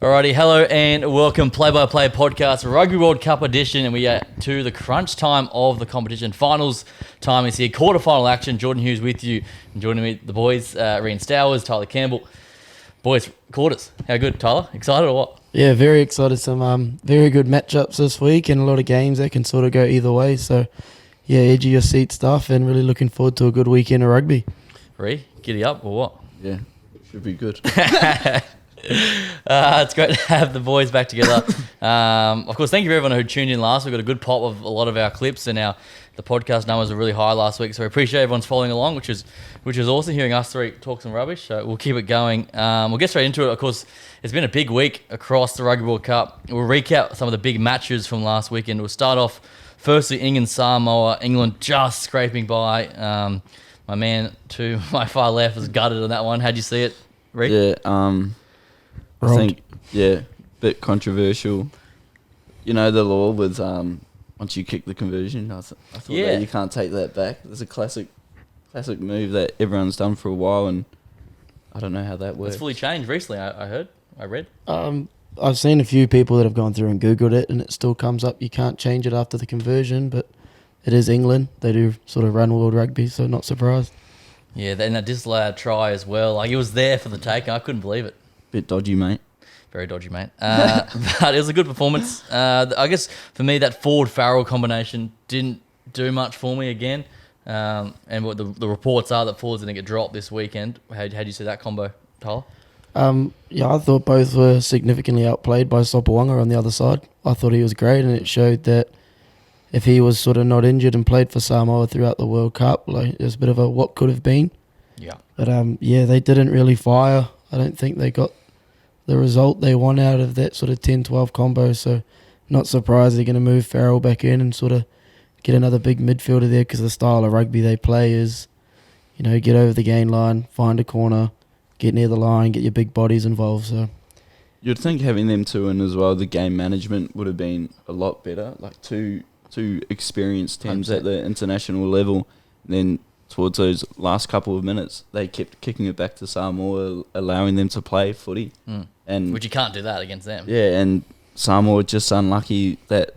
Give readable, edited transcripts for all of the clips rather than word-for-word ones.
Alrighty, hello and welcome Play-by-Play podcast, Rugby World Cup edition, and we are to the crunch time of the competition. Finals time is here, quarter-final action. Jordan Hughes with you, and joining me, the boys, Rian Stowers, Tyler Campbell. Boys, quarters, how good, Tyler? Excited or what? Yeah, very excited. Some very good matchups this week and a lot of games that can sort of go either way. So, yeah, edge of your seat stuff and really looking forward to a good weekend of rugby. Ree, giddy up or what? Yeah, should be good. It's great to have the boys back together. Of course, thank you for everyone who tuned in last week. We got a good pop of a lot of our clips, and the podcast numbers were really high last week. So we appreciate everyone's following along, which is awesome, hearing us three talk some rubbish. So we'll keep it going. We'll get straight into it. Of course, it's been a big week across the Rugby World Cup. We'll recap some of the big matches from last weekend. We'll start off firstly England-Samoa. England just scraping by. My man to my far left was gutted on that one. How'd you see it, Rick? Yeah, I think, bit controversial. You know, the law was once you kick the conversion, I thought that you can't take that back. It's a classic move that everyone's done for a while, and I don't know how that works. It's fully changed recently, I read. I've seen a few people that have gone through and Googled it, and it still comes up. You can't change it after the conversion, but it is England. They do sort of run world rugby, so not surprised. Yeah, and that disallowed try as well. Like, it was there for the taking. I couldn't believe it. Bit dodgy, mate. Very dodgy, mate. But it was a good performance. I guess for me, that Ford-Farrell combination didn't do much for me again. And what the reports are that Ford's going to get dropped this weekend. How do you see that combo, Tyler? I thought both were significantly outplayed by Sopawanga on the other side. I thought he was great, and it showed that if he was sort of not injured and played for Samoa throughout the World Cup, like, there's a bit of a what could have been. Yeah. But they didn't really fire. I don't think they got the result they want out of that sort of 10-12 combo. So not surprised they're going to move Farrell back in and sort of get another big midfielder there, because the style of rugby they play is, get over the gain line, find a corner, get near the line, get your big bodies involved. So You'd think having them two in as well, the game management would have been a lot better. Like two experienced teams 100%. at the international level. And then towards those last couple of minutes, they kept kicking it back to Samoa, allowing them to play footy. And Which you can't do that against them. yeah, and Samoa just unlucky that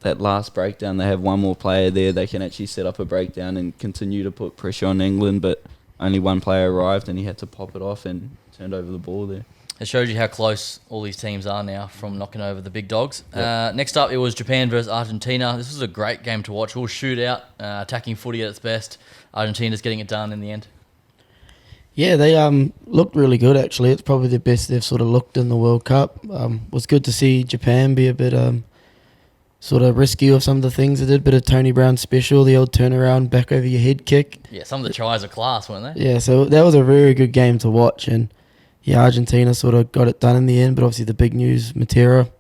last breakdown. They have one more player there. They can actually set up a breakdown and continue to put pressure on England, but only one player arrived and he had to pop it off and turned over the ball there. It shows you how close all these teams are now from knocking over the big dogs. Yep. Next up, it was Japan versus Argentina. This was a great game to watch. All shootout, attacking footy at its best. Argentina's getting it done in the end. yeah, they looked really good actually. It's probably the best they've sort of looked in the World Cup. Was good to see Japan be a bit sort of risky with some of the things they did. Bit of Tony Brown special, the old turnaround back over your head kick. Yeah, some of the tries are class, weren't they? Yeah, so that was a very good game to watch, and yeah, Argentina sort of got it done in the end. But obviously the big news, Matera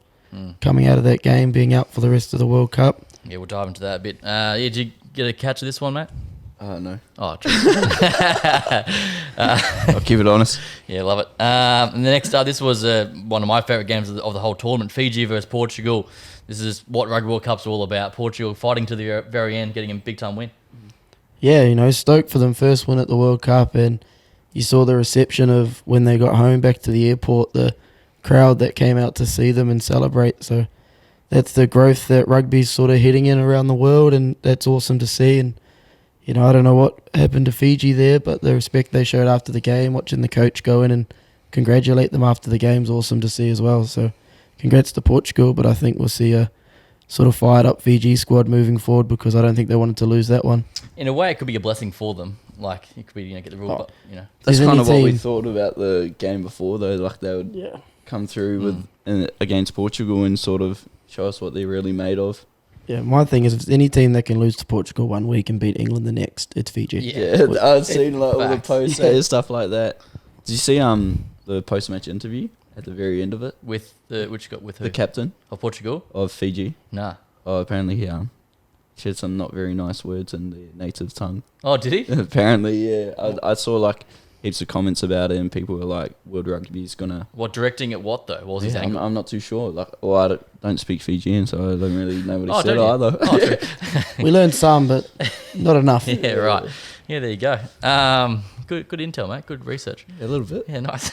coming out of that game, being out for the rest of the World Cup. Yeah, we'll dive into that a bit. Did you get a catch of this one, mate? No. Oh, true. I'll keep it honest. Yeah, love it. And the next up, this was one of my favourite games of the whole tournament, Fiji versus Portugal. This is what Rugby World Cup's all about. Portugal fighting to the very end, getting a big-time win. Yeah, stoked for them first win at the World Cup, and you saw the reception of when they got home back to the airport, the crowd that came out to see them and celebrate. So that's the growth that rugby's sort of heading in around the world, and that's awesome to see. And I don't know what happened to Fiji there, but the respect they showed after the game, watching the coach go in and congratulate them after the game is awesome to see as well. So congrats to Portugal, but I think we'll see a sort of fired up Fiji squad moving forward, because I don't think they wanted to lose that one. In a way, it could be a blessing for them. Like, it could be, get the rule, but. That's There's kind any of what we team- thought about the game before, though. Like, they would come through against Portugal and sort of show us what they're really made of. Yeah, my thing is, if there's any team that can lose to Portugal one week and beat England the next, it's Fiji. Yeah. Yeah, I've seen like all the Facts. posts and stuff like that. Did you see the post-match interview at the very end of it? With which got with who? The captain Of Portugal? of Fiji. Nah. Oh, apparently he shared some not very nice words in the native tongue. Oh, did he? Apparently, yeah. I saw like heaps of comments about it, and people were like, "World Rugby is gonna." What, directing at what, though? What was his Yeah, angle? I'm not too sure. Like, well, I don't speak Fijian, so I don't really know what he said don't you? either. Oh, true. We learned some, but not enough. Yeah, right. Yeah, there you go. Good intel, mate. Good research. Yeah, a little bit. Yeah, nice.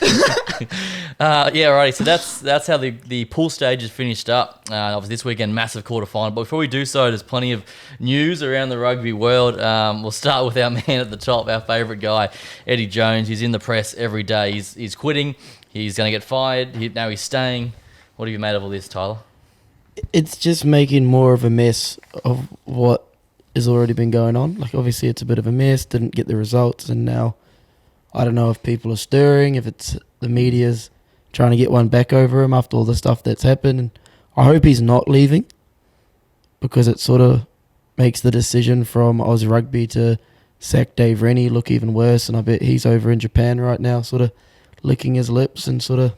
Yeah, righty. So that's how the pool stage is finished up. Obviously, this weekend, massive quarterfinal. But before we do so, there's plenty of news around the rugby world. We'll start with our man at the top, our favourite guy, Eddie Jones. He's in the press every day. He's quitting. He's going to get fired. Now he's staying. What have you made of all this, Tyler? It's just making more of a mess of what has already been going on. Like, obviously, it's a bit of a mess. Didn't get the results, and now I don't know if people are stirring, if it's the media's trying to get one back over him after all the stuff that's happened. And I hope he's not leaving, because it sort of makes the decision from Oz Rugby to sack Dave Rennie look even worse. And I bet he's over in Japan right now, sort of licking his lips and sort of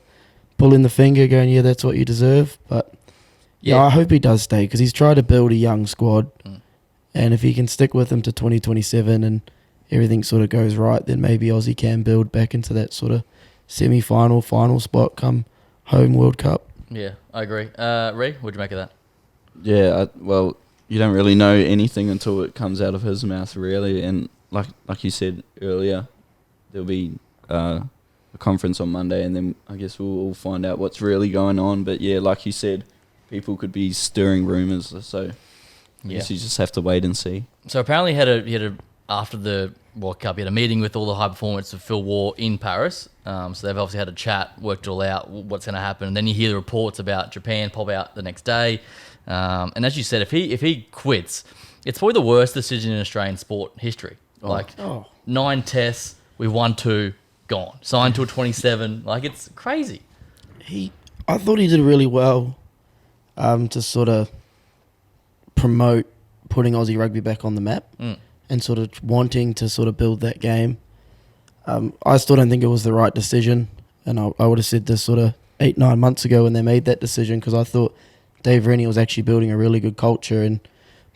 pulling the finger, going, yeah, that's what you deserve. But yeah, I hope he does stay, because he's tried to build a young squad. And if he can stick with them to 2027 and everything sort of goes right, then maybe Aussie can build back into that sort of semi-final, final spot come home World Cup. Yeah, I agree. Ree, what'd you make of that? Yeah, well, you don't really know anything until it comes out of his mouth, really. And like you said earlier, there'll be a conference on Monday, and then I guess we'll all find out what's really going on. But yeah, like you said, people could be stirring rumours, so I guess you just have to wait and see. So apparently he had a after the World Cup, he had a meeting with all the high performers of Phil Waugh in Paris. So they've obviously had a chat, worked it all out, what's going to happen. And then you hear the reports about Japan pop out the next day. And as you said, if he quits, it's probably the worst decision in Australian sport history. 9 tests, we won 2, gone. Signed till 27. Like, it's crazy. I thought he did really well to sort of promote putting Aussie rugby back on the map and sort of wanting to sort of build that game. I still don't think it was the right decision, and I would have said this sort of 8-9 months ago when they made that decision, because I thought Dave Rennie was actually building a really good culture and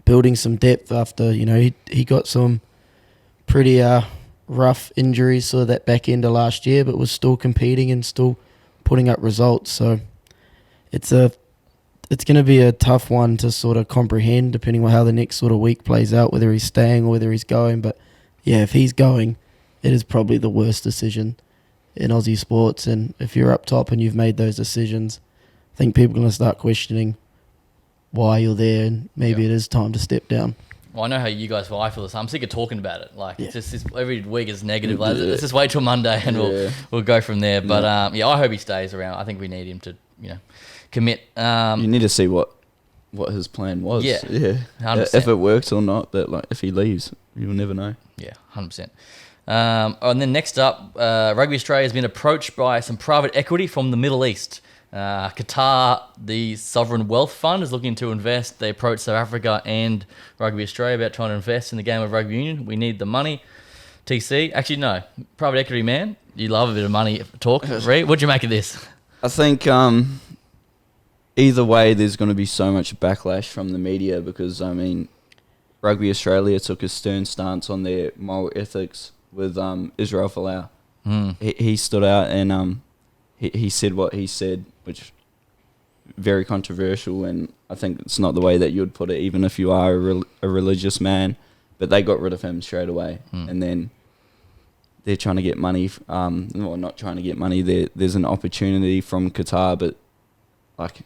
building some depth after, he got some pretty rough injuries sort of that back end of last year, but was still competing and still putting up results. So it's going to be a tough one to sort of comprehend, depending on how the next sort of week plays out, whether he's staying or whether he's going. But yeah, if he's going, it is probably the worst decision in Aussie sports. And if you're up top and you've made those decisions, I think people are going to start questioning why you're there, and maybe it is time to step down. Well, I know how you guys feel. I feel this. I'm sick of talking about it. Like, it's just every week is negative. Like, let's just wait till Monday and we'll go from there. But I hope he stays around. I think we need him to, commit. You need to see what his plan was. Yeah, 100%. If it works or not. But like, if he leaves, you'll never know. Yeah, 100%. And then next up, Rugby Australia has been approached by some private equity from the Middle East. Qatar, the Sovereign Wealth Fund, is looking to invest. They approached South Africa and Rugby Australia about trying to invest in the game of rugby union. We need the money. TC, actually no, private equity man, you love a bit of money talk. Ree, what'd you make of this? I think either way, there's going to be so much backlash from the media, because Rugby Australia took a stern stance on their moral ethics with Israel Folau. He stood out and he said what he said, which very controversial, and I think it's not the way that you'd put it, even if you are a religious man. But they got rid of him straight away, and then they're trying to get money. Well, not trying to get money. There's an opportunity from Qatar, but like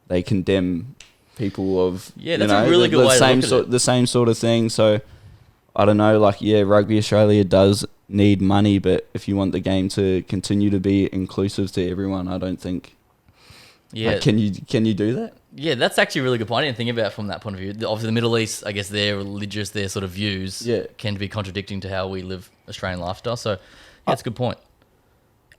they condemn people of that's a really good way to look at it. The same sort of thing. So I don't know. Like, Rugby Australia does need money, but if you want the game to continue to be inclusive to everyone, I don't think. Yeah, like, can you do that? Yeah, that's actually a really good point. I didn't think about it from that point of view. Obviously, the Middle East, I guess their religious, their sort of views can be contradicting to how we live Australian lifestyle. So that's a good point.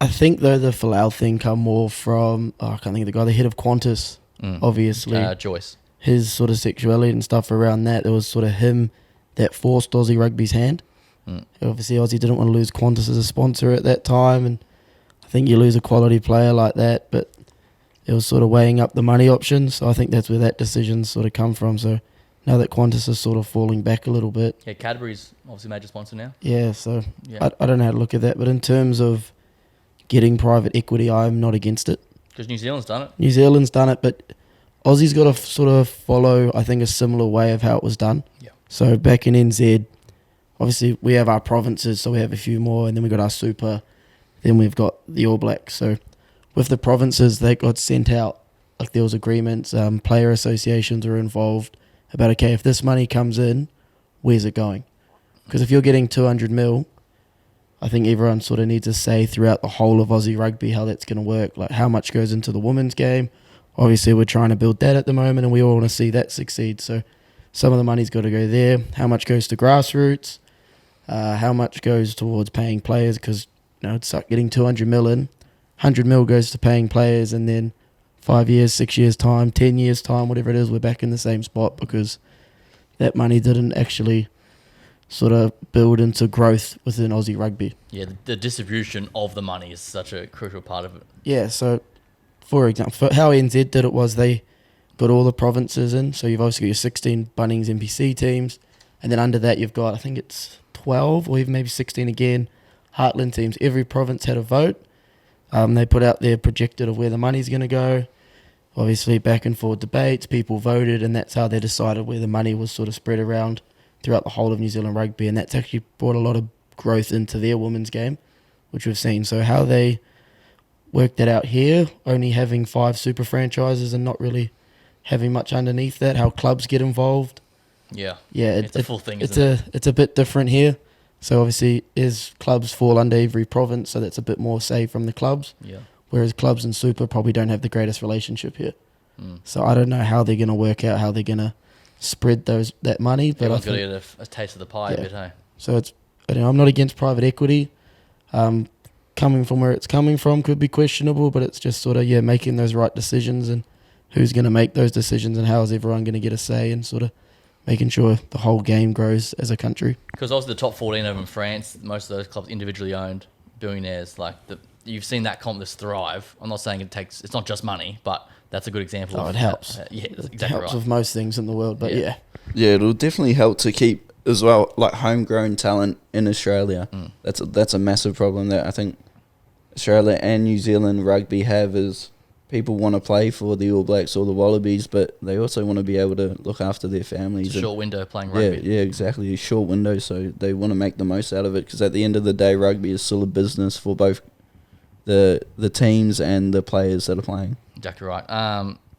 I think, though, the Folau thing come more from, I can't think of the guy, the head of Qantas, obviously. Joyce. His sort of sexuality and stuff around that. It was sort of him that forced Aussie Rugby's hand. Obviously, Aussie didn't want to lose Qantas as a sponsor at that time, and I think you lose a quality player like that, but it was sort of weighing up the money options. So I think that's where that decision sort of come from. So now that Qantas is sort of falling back a little bit. Yeah, Cadbury's obviously major sponsor now. Yeah, so I don't know how to look at that, but in terms of getting private equity, I'm not against it. Because New Zealand's done it. New Zealand's done it, but Aussie's got to sort of follow, I think, a similar way of how it was done. Yeah. So back in NZ, obviously we have our provinces, so we have a few more, and then we got our super, then we've got the All Blacks. So with the provinces, they got sent out, like there was agreements, player associations were involved about, okay, if this money comes in, where's it going? Because if you're getting 200 mil, I think everyone sort of needs to say throughout the whole of Aussie rugby how that's going to work, like how much goes into the women's game. Obviously, we're trying to build that at the moment, and we all want to see that succeed. So some of the money's got to go there. How much goes to grassroots? How much goes towards paying players? Because it's like getting 200 mil in, 100 mil goes to paying players, and then 5 years, 6 years time, 10 years time, whatever it is, we're back in the same spot because that money didn't actually sort of build into growth within Aussie rugby. Yeah, the distribution of the money is such a crucial part of it. Yeah, so for example, how NZ did it was they got all the provinces in. So you've obviously got your 16 Bunnings NPC teams, and then under that you've got, I think it's 12 or even maybe 16 again, Heartland teams. Every province had a vote. They put out their projected of where the money's going to go. Obviously, back and forth debates, people voted, and that's how they decided where the money was sort of spread around throughout the whole of New Zealand rugby, and that's actually brought a lot of growth into their women's game, which we've seen. So how they worked that out here, only having 5 super franchises and not really having much underneath that, how clubs get involved. Yeah, it's a full thing, isn't it? It's a bit different here. So obviously, clubs fall under every province, so that's a bit more say from the clubs. Yeah. Whereas clubs and super probably don't have the greatest relationship here. So I don't know how they're going to work out how they're going to spread that money. But everyone's got to get a taste of the pie a bit, hey? So I'm not against private equity. Coming from where it's coming from could be questionable, but it's just sort of, making those right decisions and who's going to make those decisions and how is everyone going to get a say and sort of making sure the whole game grows as a country. Because obviously the top 14 of them in France, most of those clubs individually owned, billionaires, you've seen that complex thrive. I'm not saying it's not just money, but that's a good example. It helps. That's exactly it helps right. with most things in the world, but Yeah, it'll definitely help to keep as well, like homegrown talent in Australia. That's a massive problem that I think Australia and New Zealand rugby have is people want to play for the All Blacks or the Wallabies, but they also want to be able to look after their families. It's a short window playing rugby. Yeah, exactly. A short window, so they want to make the most out of it because at the end of the day, rugby is still a business for both the teams and the players that are playing. Exactly right.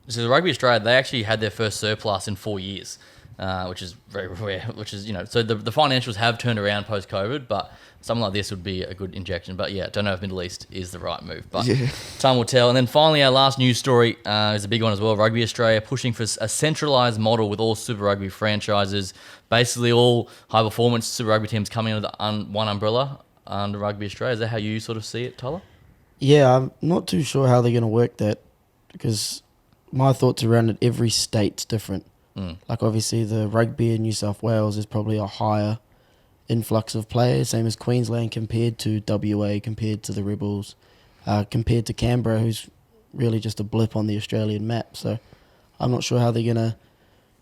So the Rugby Australia, they actually had their first surplus in 4 years, which is very rare. So the financials have turned around post-COVID, but something like this would be a good injection. But yeah, don't know if Middle East is the right move, but time will tell. And then finally, our last news story is a big one as well. Rugby Australia pushing for a centralised model with all Super Rugby franchises, basically all high-performance Super Rugby teams coming under one umbrella under Rugby Australia. Is that how you sort of see it, Tyler? Yeah, I'm not too sure how they're going to work that because my thoughts around it, every state's different. Like obviously the rugby in New South Wales is probably a higher influx of players, same as Queensland compared to WA, compared to the Rebels, compared to Canberra, who's really just a blip on the Australian map. So I'm not sure how they're going to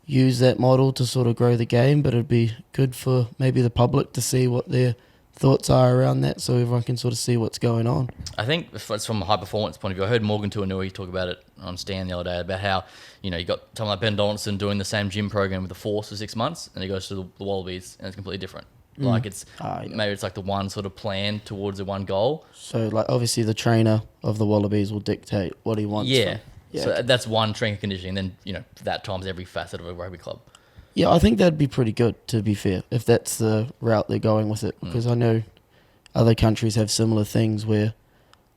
use that model to sort of grow the game, but it'd be good for maybe the public to see what their thoughts are around that so everyone can sort of see what's going on. I think it's from a high performance point of view. I heard Morgan Tuanui talk about it on Stan the other day about how, you got someone like Ben Donaldson doing the same gym program with the Force for 6 months and he goes to the Wallabies and it's completely different. Like maybe it's like the one sort of plan towards the one goal. So like obviously the trainer of the Wallabies will dictate what he wants. So that's one strength and conditioning. And then, that times every facet of a rugby club. Yeah, I think that'd be pretty good, to be fair, if that's the route they're going with it. Because I know other countries have similar things where,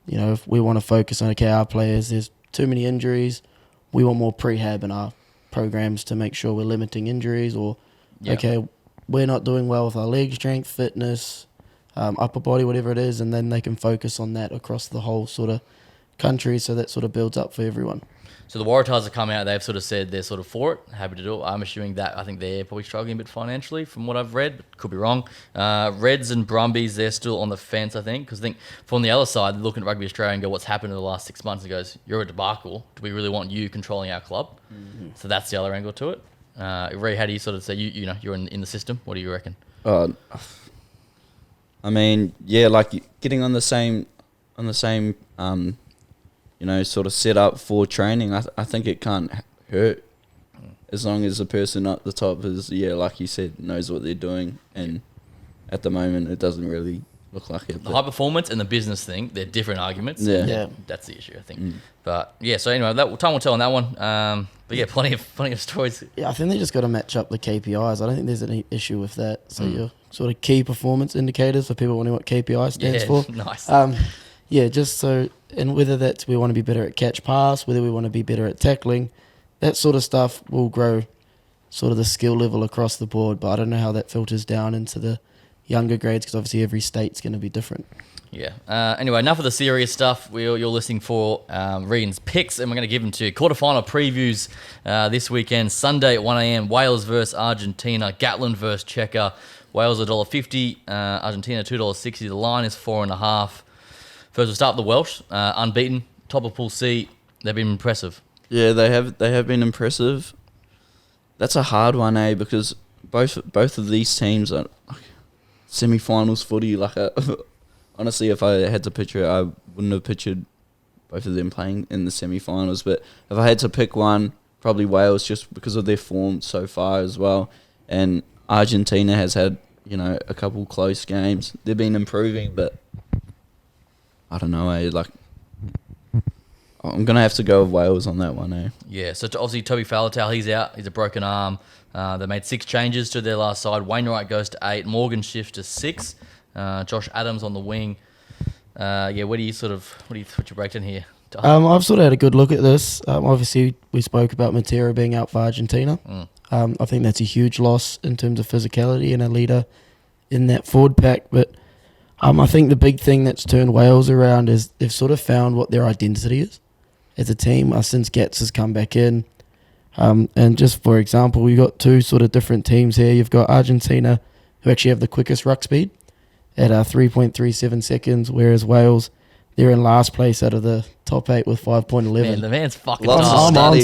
if we want to focus on, okay, our players, there's too many injuries, we want more prehab in our programs to make sure we're limiting injuries, or, okay, we're not doing well with our leg strength, fitness, upper body, whatever it is, and then they can focus on that across the whole sort of country, so that sort of builds up for everyone. So the Waratahs have come out, they've sort of said they're sort of for it, happy to do it. I'm assuming that I think they're probably struggling a bit financially from what I've read, but could be wrong. Reds and Brumbies, they're still on the fence, I think, because I think from the other side, they're looking at Rugby Australia and go, what's happened in the last 6 months? And goes, you're a debacle. Do we really want you controlling our club? So that's the other angle to it. Ray, how do you sort of say, you're in the system? What do you reckon? I mean, like getting on the same sort of set up for training, I think it can't hurt as long as the person at the top is, like you said, knows what they're doing and at the moment, it doesn't really look like it. The high performance and the business thing, they're different arguments. Yeah. Yeah. That's the issue, I think. But yeah, so anyway, time will tell on that one. But yeah, plenty of stories. Yeah, I think they just got to match up the KPIs. I don't think there's any issue with that. So your sort of key performance indicators for people wondering what KPI stands for. Nice. Yeah, just so, and whether that's we want to be better at catch pass, whether we want to be better at tackling, that sort of stuff will grow sort of the skill level across the board. But I don't know how that filters down into the younger grades because obviously every state's going to be different. Yeah. Anyway, enough of the serious stuff. You're listening for Regan's picks, and we're going to give them to you. Quarterfinal previews this weekend, Sunday at 1 a.m. Wales versus Argentina, Gatland versus Czechia. Wales $1.50, Argentina $2.60. The line is 4.5. First, we'll start with the Welsh, unbeaten, top of Pool C. They've been impressive. Yeah, they have been impressive. That's a hard one, because both of these teams are semi-finals footy. Honestly, if I had to picture it, I wouldn't have pictured both of them playing in the semi-finals. But if I had to pick one, probably Wales, just because of their form so far as well. And Argentina has had, a couple close games. They've been improving, but I don't know, I'm going to have to go with Wales on that one, Yeah, so obviously Toby Faletau, he's out. He's a broken arm. They made 6 changes to their last side. Wainwright goes to 8. Morgan shifts to 6. Josh Adams on the wing. What do you what's your breakdown here? I've sort of had a good look at this. Obviously, we spoke about Matera being out for Argentina. I think that's a huge loss in terms of physicality and a leader in that forward pack. But I think the big thing that's turned Wales around is they've sort of found what their identity is as a team since Gats has come back in. And just for example, you've got 2 sort of different teams here. You've got Argentina, who actually have the quickest ruck speed at 3.37 seconds, whereas Wales, they're in last place out of the top 8 with 5.11. Man, the man's fucking I'm on to it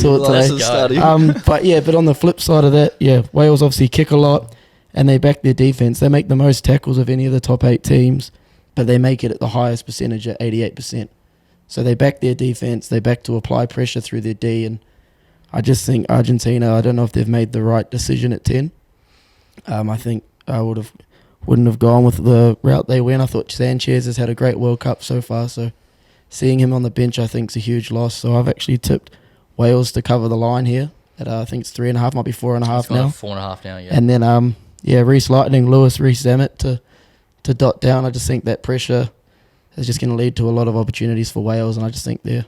today. But on the flip side of that, Wales obviously kick a lot and they back their defence. They make the most tackles of any of the top 8 teams, but they make it at the highest percentage at 88%. So they back their defence, they back to apply pressure through their D, and I just think Argentina, I don't know if they've made the right decision at 10. I think I wouldn't have gone with the route they went. I thought Sanchez has had a great World Cup so far, so seeing him on the bench I think is a huge loss. So I've actually tipped Wales to cover the line here at I think it's 3.5, might be 4.5 now. 4.5 now, yeah. And then Reece Lightning, Reece Zammit to dot down. I just think that pressure is just going to lead to a lot of opportunities for Wales, and I just think they're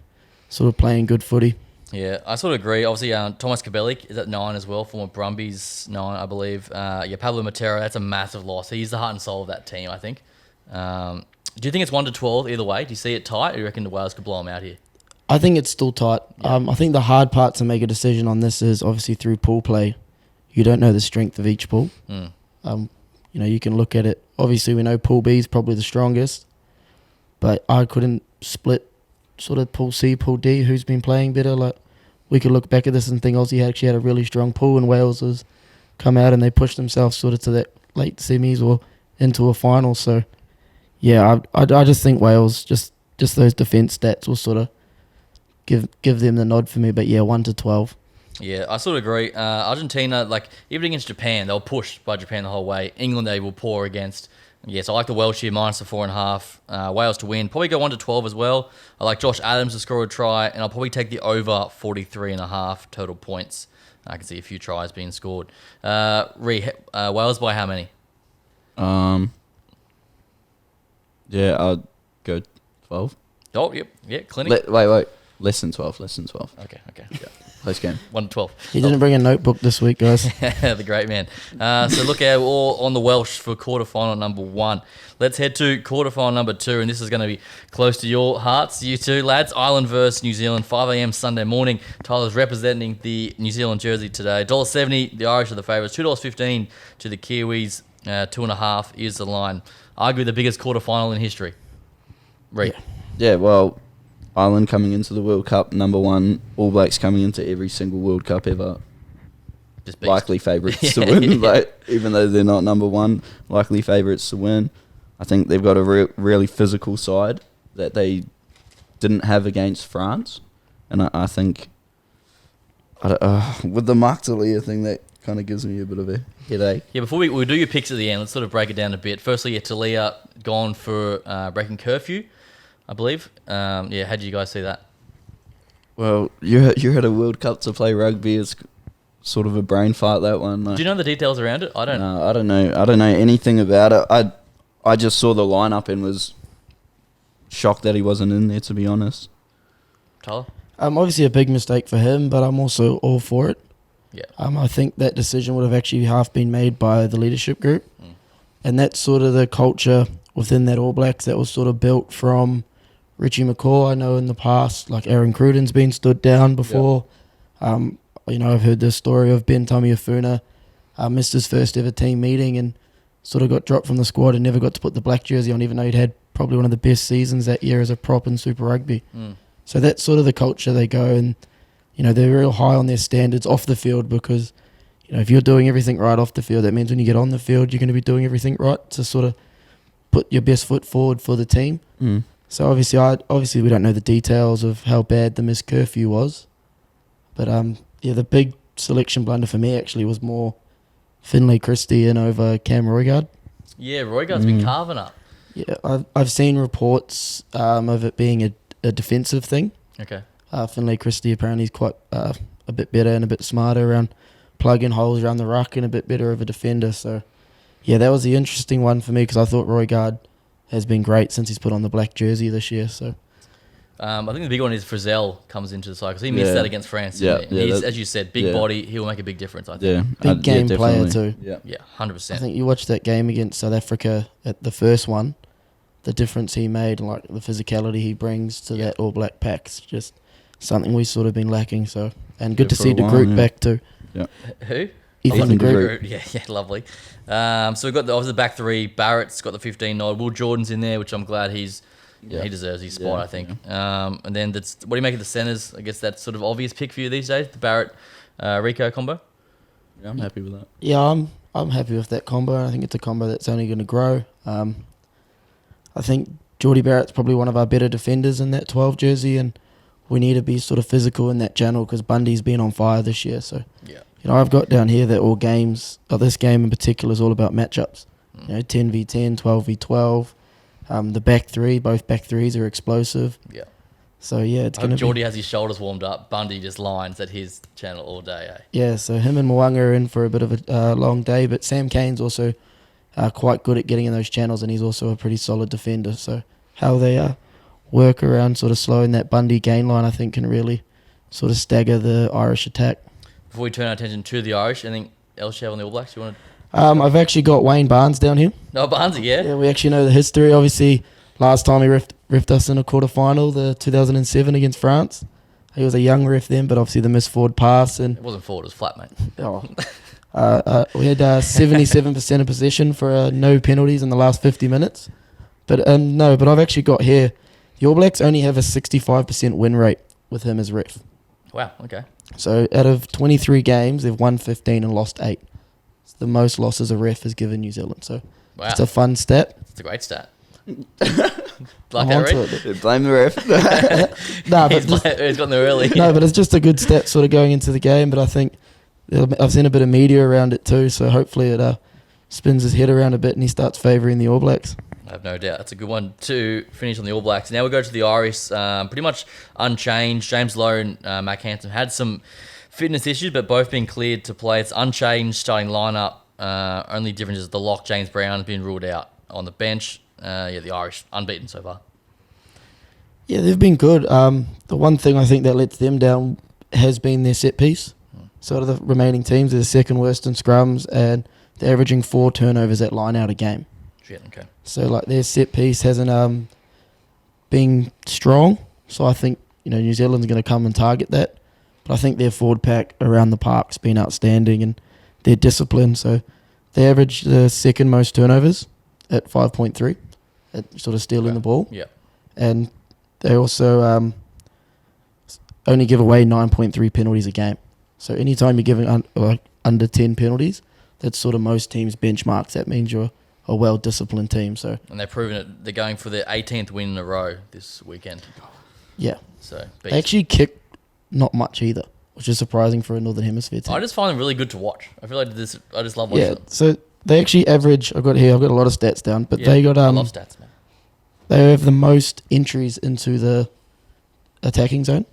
sort of playing good footy. Yeah, I sort of agree. Obviously, Thomas Kabelik is at 9 as well, former Brumbies 9, I believe. Pablo Matera, that's a massive loss. He's the heart and soul of that team, I think. Do you think it's 1-12 either way? Do you see it tight, or do you reckon the Wales could blow them out here? I think it's still tight. Yeah. I think the hard part to make a decision on this is obviously through pool play. You don't know the strength of each pool. You can look at it. Obviously, we know Pool B is probably the strongest, but I couldn't split sort of Pool C, Pool D, who's been playing better. Like, we could look back at this and think Aussie actually had a really strong pool, and Wales has come out and they pushed themselves sort of to that late semis or into a final. So, yeah, I just think Wales, just those defence stats will sort of give them the nod for me. But yeah, 1-12. Yeah, I sort of agree. Argentina, even against Japan, they were pushed by Japan the whole way. England, they will pour against. Yes, I like the Welsh here, minus the 4.5. Wales to win. Probably go 1-12 as well. I like Josh Adams to score a try, and I'll probably take the over 43.5 total points. I can see a few tries being scored. Wales by how many? I'll go 12. Oh, yep. Yeah, clinic. Wait. Less than 12. Okay. Yeah. Close game. 1-12. He didn't bring a notebook this week, guys. The great man. So look out, we're all on the Welsh for quarterfinal number 1. Let's head to quarterfinal number 2, and this is going to be close to your hearts, you two lads. Ireland versus New Zealand, 5 a.m. Sunday morning. Tyler's representing the New Zealand jersey today. $1.70, the Irish are the favourites. $2.15 to the Kiwis. 2.5 is the line. Arguably the biggest quarterfinal in history. Yeah, well, Ireland coming into the World Cup number 1, All Blacks coming into every single World Cup ever. Just beast. Likely favourites to win, even though they're not number 1, likely favourites to win. I think they've got a really physical side that they didn't have against France, and I think with the Mark Talia thing, that kind of gives me a bit of a headache. Yeah, before we do your picks at the end, let's sort of break it down a bit. Firstly, Talia gone for breaking curfew, I believe. How did you guys see that? Well, you're at a World Cup to play rugby. It's sort of a brain fart, that one. Do you know the details around it? I don't. No, I don't know. I don't know anything about it. I just saw the lineup and was shocked that he wasn't in there, to be honest. Tyler? Obviously a big mistake for him, but I'm also all for it. Yeah. I think that decision would have actually half been made by the leadership group. And that's sort of the culture within that All Blacks that was sort of built from Richie McCaw. I know in the past, like Aaron Cruden's been stood down before. Yep. I've heard the story of Ben Tameifuna missed his first ever team meeting and sort of got dropped from the squad and never got to put the black jersey on, even though he'd had probably one of the best seasons that year as a prop in Super Rugby. So that's sort of the culture they go, and they're real high on their standards off the field because if you're doing everything right off the field, that means when you get on the field, you're going to be doing everything right to sort of put your best foot forward for the team. So obviously we don't know the details of how bad the missed curfew was, but the big selection blunder for me actually was more Finlay Christie in over Cam Roigard. Yeah, Roigard's been carving up. Yeah, I've seen reports of it being a defensive thing. Okay. Finlay Christie apparently is quite a bit better and a bit smarter around plugging holes around the ruck and a bit better of a defender. So, yeah, that was the interesting one for me because I thought Roigard has been great since he's put on the black jersey this year. So, I think the big one is Frizzell comes into the side because he missed that against France. Yeah, he's, as you said, big body. He'll make a big difference, I think. Yeah, big game player too. Yeah, 100%. I think you watched that game against South Africa at the first one. The difference he made, like the physicality he brings to that All Black pack's just something we've sort of been lacking. So, and good to see De Groot back too. Yeah. Who? Ethan De Groot. Yeah, lovely. So we've got obviously the back three. Barrett's got the 15 nod. Will Jordan's in there, which I'm glad he deserves his spot, I think. And then what do you make of the centres? I guess that's sort of obvious pick for you these days, the Barrett Rico combo. Yeah, I'm happy with that. Yeah, I'm happy with that combo. I think it's a combo that's only going to grow. I think Geordie Barrett's probably one of our better defenders in that 12 jersey, and we need to be sort of physical in that channel because Bundy's been on fire this year. So, I've got down here that all games, this game in particular, is all about matchups. 10v10, 12v12. The back three, both back threes are explosive. Yeah. So, it's going to be... Geordie has his shoulders warmed up. Bundy just lines at his channel all day, eh? Yeah, so him and Mwanga are in for a bit of a long day, but Sam Cane's also quite good at getting in those channels, and he's also a pretty solid defender. So how they work around sort of slowing that Bundy gain line, I think, can really sort of stagger the Irish attack. Before we turn our attention to the Irish, anything else you have on the All Blacks you want to... I've actually got Wayne Barnes down here. No, Barnesy, yeah? Yeah, we actually know the history. Obviously, last time he reffed us in a quarterfinal, the 2007 against France. He was a young ref then, but obviously the missed forward pass. And it wasn't forward, it was flat, mate. We had 77% of possession for no penalties in the last 50 minutes. But I've actually got here, the All Blacks only have a 65% win rate with him as ref. Wow, okay. So out of 23 games, they've won 15 and lost 8. It's the most losses a ref has given New Zealand. So it's a fun stat. It's a great stat. Blame the ref. Nah, but he's gotten there early. No, but it's just a good stat sort of going into the game. But I think I've seen a bit of media around it too, so hopefully it spins his head around a bit and he starts favouring the All Blacks. I have no doubt. That's a good one to finish on the All Blacks. Now we go to the Irish, pretty much unchanged. James Lowe and Mac Hansen had some fitness issues, but both been cleared to play. It's unchanged starting lineup. Only difference is the lock, James Brown, has been ruled out on the bench. The Irish unbeaten so far. Yeah, they've been good. The one thing I think that lets them down has been their set piece. Sort of the remaining teams are the second worst in scrums, and they're averaging 4 turnovers at line out a game. Shit, okay. So like their set piece hasn't been strong. So I think New Zealand's going to come and target that. But I think their forward pack around the park's been outstanding, and their discipline. So they average the second most turnovers at 5.3, at sort of stealing the ball. Yeah. And they also only give away 9.3 penalties a game. So anytime you're giving under 10 penalties, that's sort of most teams' benchmarks. That means you're a well-disciplined team. So and they've proven it. They're going for their 18th win in a row this weekend. Yeah. So they actually kick not much either, which is surprising for a Northern Hemisphere team. I just find them really good to watch. I feel like I just love watching them. So they actually average. I've got a lot of stats down, but they got I love stats, man. They have the most entries into the attacking zone,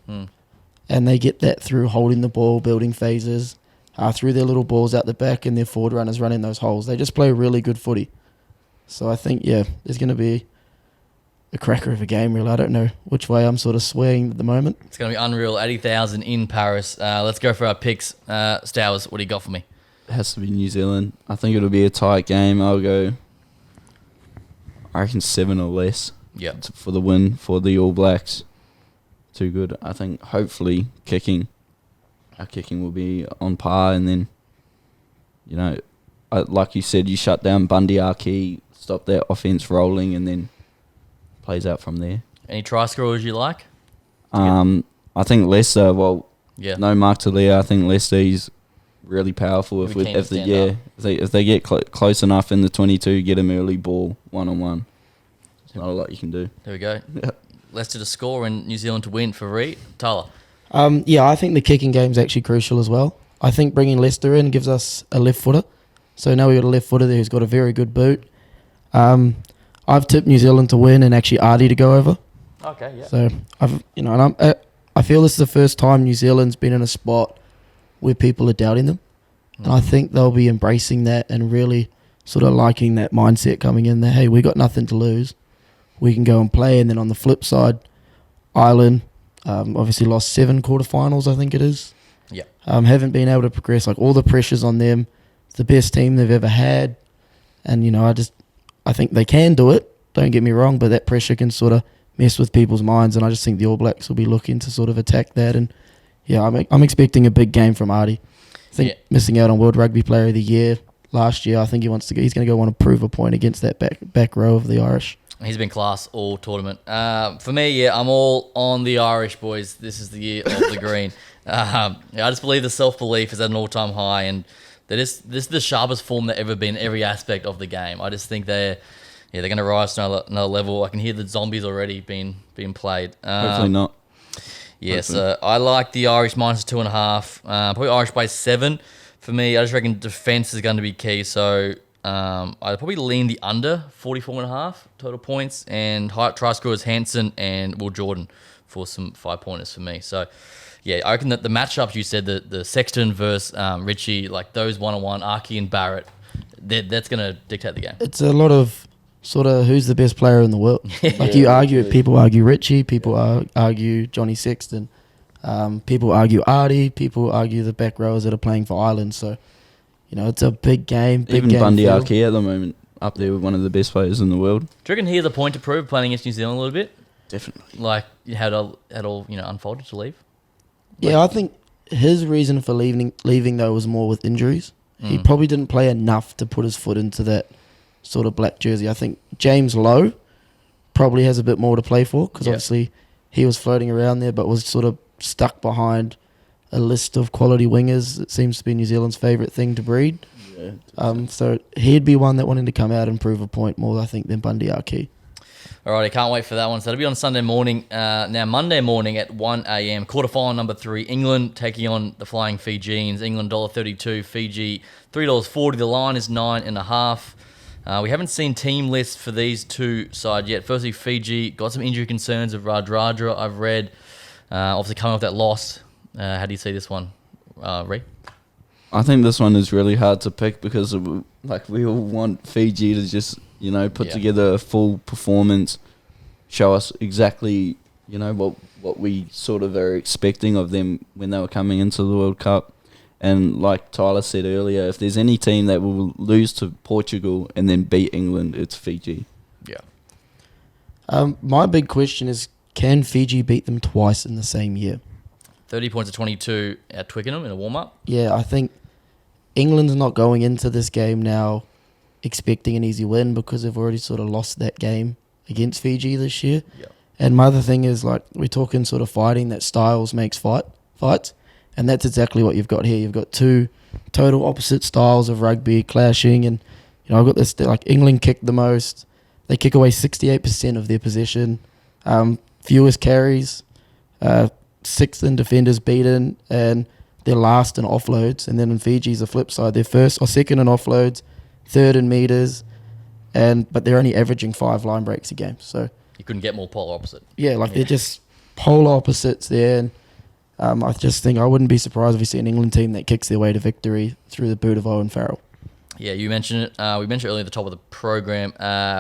and they get that through holding the ball, building phases, through their little balls out the back, and their forward runners running those holes. They just play really good footy. So I think there's going to be a cracker of a game. Really, I don't know which way I'm sort of swaying at the moment. It's going to be unreal. 80,000 in Paris. Let's go for our picks. Stowers, what do you got for me? It has to be New Zealand. I think it'll be a tight game. I reckon 7 or less. Yeah. For the win for the All Blacks. Too good. I think hopefully our kicking will be on par, and then, like you said, you shut down Bundy Archie, stop their offense rolling, and then plays out from there. Any try scorers you like? I think Leicester. No Mark Talia. I think Leicester is really powerful if they get close enough in the 22, get him early ball 1-on-1. There's not a lot you can do. There we go. Leicester to score and New Zealand to win for Reed. Tyler. I think the kicking game is actually crucial as well. I think bringing Leicester in gives us a left footer. So now we've got a left footer there who's got a very good boot. I've tipped New Zealand to win and actually Artie to go over. Okay, yeah. So I feel this is the first time New Zealand's been in a spot where people are doubting them. And I think they'll be embracing that and really sort of liking that mindset coming in there. Hey, we got nothing to lose. We can go and play. And then on the flip side, Ireland obviously lost 7 quarterfinals, I think it is. Yeah. Haven't been able to progress. Like all the pressure's on them. It's the best team they've ever had. And, I think they can do it. Don't get me wrong, but that pressure can sort of mess with people's minds. And I just think the All Blacks will be looking to sort of attack that. And I'm expecting a big game from Artie. I think missing out on World Rugby Player of the Year last year. I think he's going to go want to prove a point against that back row of the Irish. He's been class all tournament. For me, I'm all on the Irish, boys. This is the year of the green. I just believe the self-belief is at an all-time high, and this is the sharpest form they've ever been in every aspect of the game. I just think they're going to rise to another level. I can hear the zombies already being played. Hopefully not. Yeah, so I like the Irish minus 2.5. Probably Irish by 7. For me, I just reckon defence is going to be key. So I'd probably lean the under 44.5 total points, and high try scorers Hansen and Will Jordan for some 5-pointers for me. So yeah, I reckon that the matchups you said, the Sexton versus Richie, like those 1-on-1, Archie and Barrett, that's going to dictate the game. It's a lot of sort of who's the best player in the world. People argue Richie, people argue Johnny Sexton, people argue Artie, people argue the back rowers that are playing for Ireland. So, it's a big game. Even Bundy Archie at the moment up there with one of the best players in the world. Do you reckon he has a point to prove playing against New Zealand a little bit? Definitely. Like had all unfolded to leave? Yeah, I think his reason for leaving though was more with injuries. He probably didn't play enough to put his foot into that sort of black jersey. I think James Lowe probably has a bit more to play for because obviously he was floating around there but was sort of stuck behind a list of quality wingers. It seems to be New Zealand's favourite thing to breed. Yeah. So he'd be one that wanted to come out and prove a point more, I think, than Bundy Archie. All right, I can't wait for that one. So it'll be on Sunday morning. Now, Monday morning at 1 a.m, quarterfinal number 3, England taking on the Flying Fijians. England $1.32, Fiji $3.40. The line is 9.5. We haven't seen team lists for these two sides yet. Firstly, Fiji got some injury concerns of Radradra, I've read. Obviously coming off that loss. How do you see this one, Ree? I think this one is really hard to pick because we all want Fiji to just put together a full performance, show us exactly what we sort of are expecting of them when they were coming into the World Cup. And like Tyler said earlier, if there's any team that will lose to Portugal and then beat England, it's Fiji. Yeah. My big question is, can Fiji beat them twice in the same year? 30 points to 22 at Twickenham in a warm-up. Yeah, I think England's not going into this game now expecting an easy win because they've already sort of lost that game against Fiji this year. Yep. And my other thing is, we're talking sort of fighting that styles makes fights. And that's exactly what you've got here. You've got two total opposite styles of rugby clashing. And, I've got this, England kick the most. They kick away 68% of their possession. Fewest carries. 6th in defenders beaten, and they're last in offloads. And then in Fiji's the flip side. They're first or second in offloads, third in meters, but they're only averaging 5 line breaks a game. So You couldn't get more polar opposite. yeah, like they're just polar opposites there. And I just think I wouldn't be surprised if we see an England team that kicks their way to victory through the boot of Owen Farrell. Yeah, you mentioned it. We mentioned earlier at the top of the program.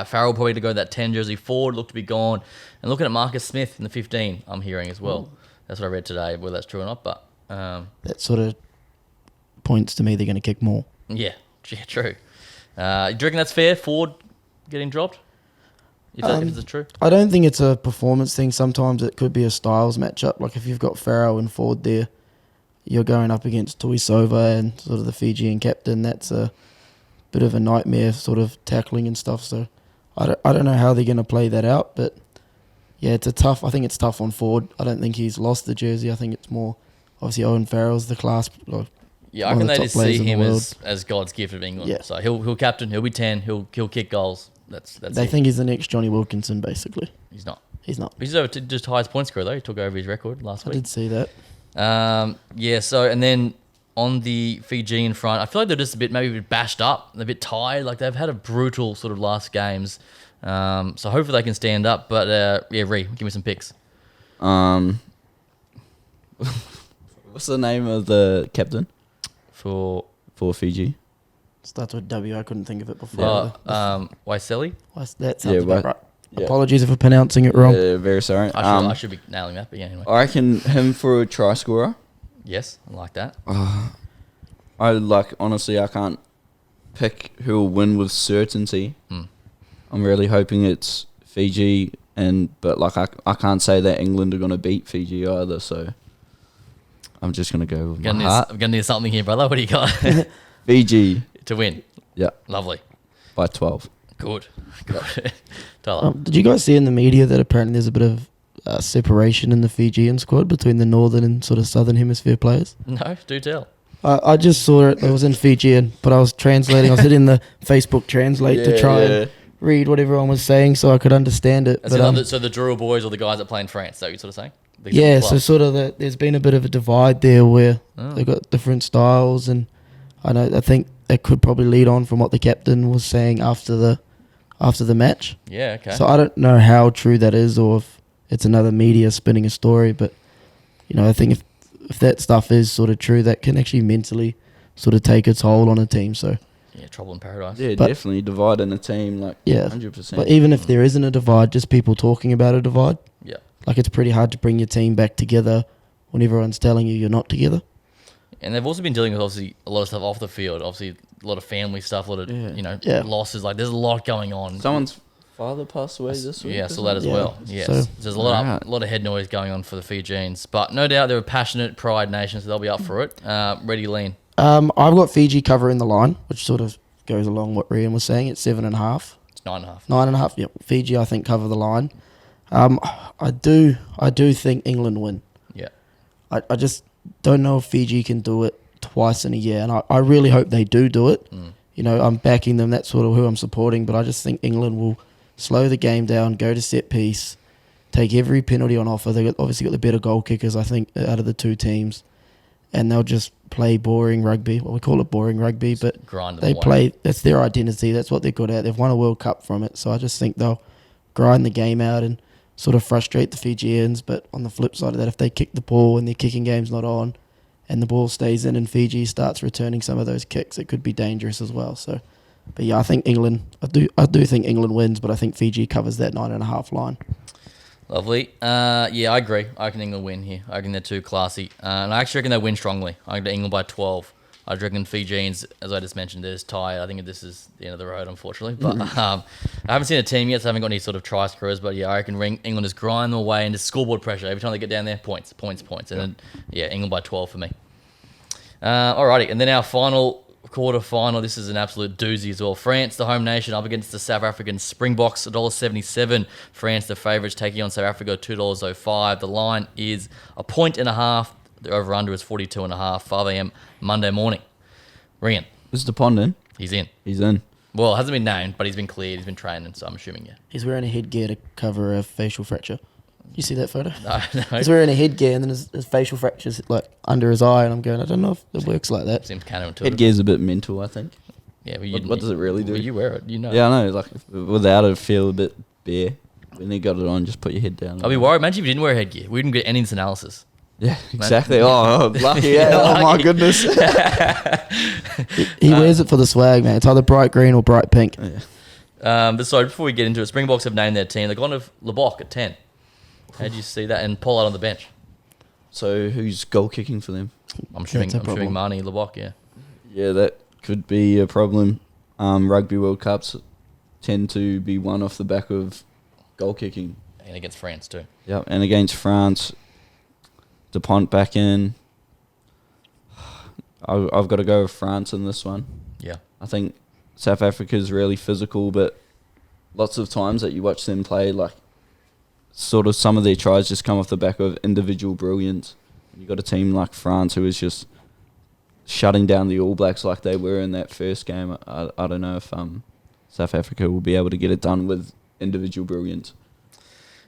Farrell probably to go that 10 jersey forward, looked to be gone. And looking at Marcus Smith in the 15, I'm hearing as well. That's what I read today, whether that's true or not. But That sort of points to me they're going to kick more. yeah, true. Do you reckon that's fair, Ford getting dropped? If it's true? I don't think it's a performance thing. Sometimes it could be a styles matchup. Like if you've got Farrell and Ford there, you're going up against Tuisova and sort of the Fijian captain. That's a bit of a nightmare sort of tackling and stuff. So I don't know how they're going to play that out. But yeah, I think it's tough on Ford. I don't think he's lost the jersey. I think it's more, obviously Owen Farrell's the class. Yeah, I one can of the they just top players see in the him world. as God's gift of England. Yeah. So he'll captain, he'll be 10, he'll kick goals. That's They it. think he's the next Johnny Wilkinson, basically. He's not. He's not. He's over to just highest point scorer though. He took over his record last I week. did see that. Yeah, so and then on the Fijian front, I feel like they're just maybe a bit bashed up, a bit tired. Like they've had a brutal sort of last games. So hopefully they can stand up. But yeah, Ree, give me some picks. What's the name of the captain For for Fiji? Starts with W. I couldn't think of it before. Waiselli. That sounds Yeah, about right. yeah. Apologies for pronouncing it wrong. Very sorry. I should be nailing that, but yeah, anyway. I reckon him for a try scorer. Yes, I like that. Honestly, I can't pick who will win with certainty. Mm. I'm really hoping it's Fiji, but I can't say that England are going to beat Fiji either, so I'm just going to go with my heart. I'm going to need something here, brother. What do you got? Fiji, To win. yeah, Lovely. by 12. Good. Tyler. Did you guys see in the media that apparently there's a bit of separation in the Fijian squad between the northern and sort of southern hemisphere players? No, do tell. I just saw it. It was in Fijian, but I was translating. I was hitting the Facebook Translate to try and read what everyone was saying so I could understand it. So the Drua boys or the guys that play in France, is that what you're sort of saying? Yeah, so sort of there's been a bit of a divide there where they've got different styles, and I think that could probably lead on from what the captain was saying after the match. Yeah, okay. So I don't know how true that is, or if it's another media spinning a story. But I think if that stuff is sort of true, that can actually mentally sort of take a toll on a team. So yeah, trouble in paradise. Yeah, But- definitely dividing a team, like 100%. But even if there isn't a divide, just people talking about a divide, Yeah. like it's pretty hard to bring your team back together when everyone's telling you you're not together. And they've also been dealing with obviously a lot of stuff off the field. Obviously, a lot of family stuff, a lot of Yeah. losses. Like there's a lot going on. Someone's father passed away this week. Yeah, I or saw that as something? well. Yes, So- there's a lot of head noise going on for the Fijians, but no doubt they're a passionate pride nation, so they'll be up for it. Ready, lean. I've got Fiji covering the line, which sort of goes along what Rian was saying. It's 7.5. It's 9.5. 9.5. Yeah, Fiji I think cover the line. I do think England win. Yeah, I just don't know if Fiji can do it twice in a year, and I really hope they do it. I'm backing them. That's sort of who I'm supporting, but I just think England will slow the game down, go to set piece, take every penalty on offer. They've obviously got the better goal kickers, I think, out of the two teams, and they'll just play boring rugby. Well, we call it boring rugby, but grind them they away. play. That's their identity. That's what they're good at. They've won a World Cup from it, so I just think they'll grind the game out and sort of frustrate the Fijians. But on the flip side of that, if they kick the ball and their kicking game's not on, and the ball stays in and Fiji starts returning some of those kicks, it could be dangerous as well. So, but yeah, I think England. I do think England wins, but I think Fiji covers that 9.5 line. Lovely. Yeah, I agree. I reckon England win here. I reckon they're too classy. And I actually reckon they win strongly. I reckon England by 12. I reckon Fijians, as I just mentioned, they're just tired. I think this is the end of the road, unfortunately. But I haven't seen a team yet, so I haven't got any sort of try scorers. But yeah, I reckon England just grind them away and just scoreboard pressure. Every time they get down there, points. And then, yeah, England by 12 for me. Alrighty. And then our final quarter-final. This is an absolute doozy as well. France, the home nation, up against the South African Springboks, $1.77. France, the favourites, taking on South Africa, $2.05. The line is 1.5 points. The over-under is 42.5. 5 a.m. Monday morning. Rian, Is Dupont in? he's in. He's in. Well, it hasn't been named, but he's been cleared. He's been training, so I'm assuming, yeah. He's wearing a headgear to cover a facial fracture. You see that photo? No. He's wearing a headgear and then his facial fractures like under his eye, and I'm going, I don't know if it works like that. Seems counterintuitive. Headgear's a bit mental, I think. Yeah, but What does it really do? Well, you wear it, you know. Yeah, I know. Like without it, feel a bit bare. When you got it on, just put your head down. I'd be worried. Imagine if you didn't wear headgear. We didn't get any analysis. Yeah, exactly. Oh, lucky. Yeah. Oh my goodness. He wears it for the swag, man. It's either bright green or bright pink. Yeah. But sorry, before we get into it, Springboks have named their team. They've gone with Lebok at 10. How did you see that? And Pollard on the bench. So who's goal kicking for them? I'm shooting That's a problem. Marnie Lebok, yeah. Yeah, that could be a problem. Rugby World Cups tend to be won off the back of goal kicking. And against France too. Yep, and against France, Dupont back in. I've got to go with France in this one. Yeah. I think South Africa's really physical, but lots of times that you watch them play, like, sort of some of their tries just come off the back of individual brilliance. You got a team like France who is just shutting down the All Blacks like they were in that first game. I don't know if South Africa will be able to get it done with individual brilliance.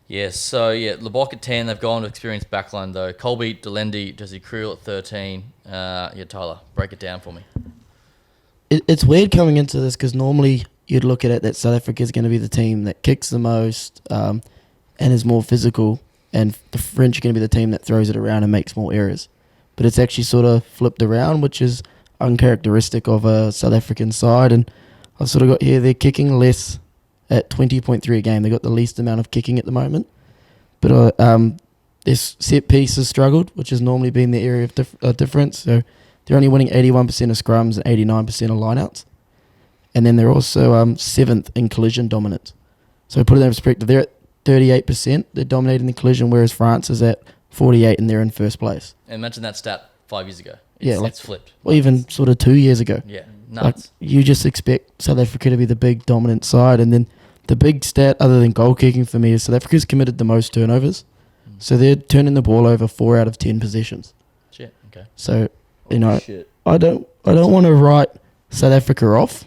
Yeah, so Lebok at 10. They've gone with experienced backline though. Colby, Delendi, Jesse Creel at 13. Tyler, break it down for me. It's weird coming into this because normally you'd look at it that South Africa is going to be the team that kicks the most and is more physical, and the French are going to be the team that throws it around and makes more errors. But it's actually sort of flipped around, which is uncharacteristic of a South African side. And I've sort of got here, they're kicking less at 20.3 a game. They've got the least amount of kicking at the moment. But their set piece has struggled, which has normally been the area of difference. So they're only winning 81% of scrums and 89% of lineouts. And then they're also 7th in collision dominance. So put it in perspective, they're at 38%. They're dominating the collision, whereas France is at 48 and they're in first place. And imagine that stat 5 years ago. It's flipped. Or even sort of 2 years ago. Yeah, Like, nuts. you just expect South Africa to be the big dominant side, and then the big stat other than goal kicking for me is South Africa's committed the most turnovers. So they're turning the ball over 4 out of 10 possessions. Shit, okay. So, Shit. I don't want to write South Africa off,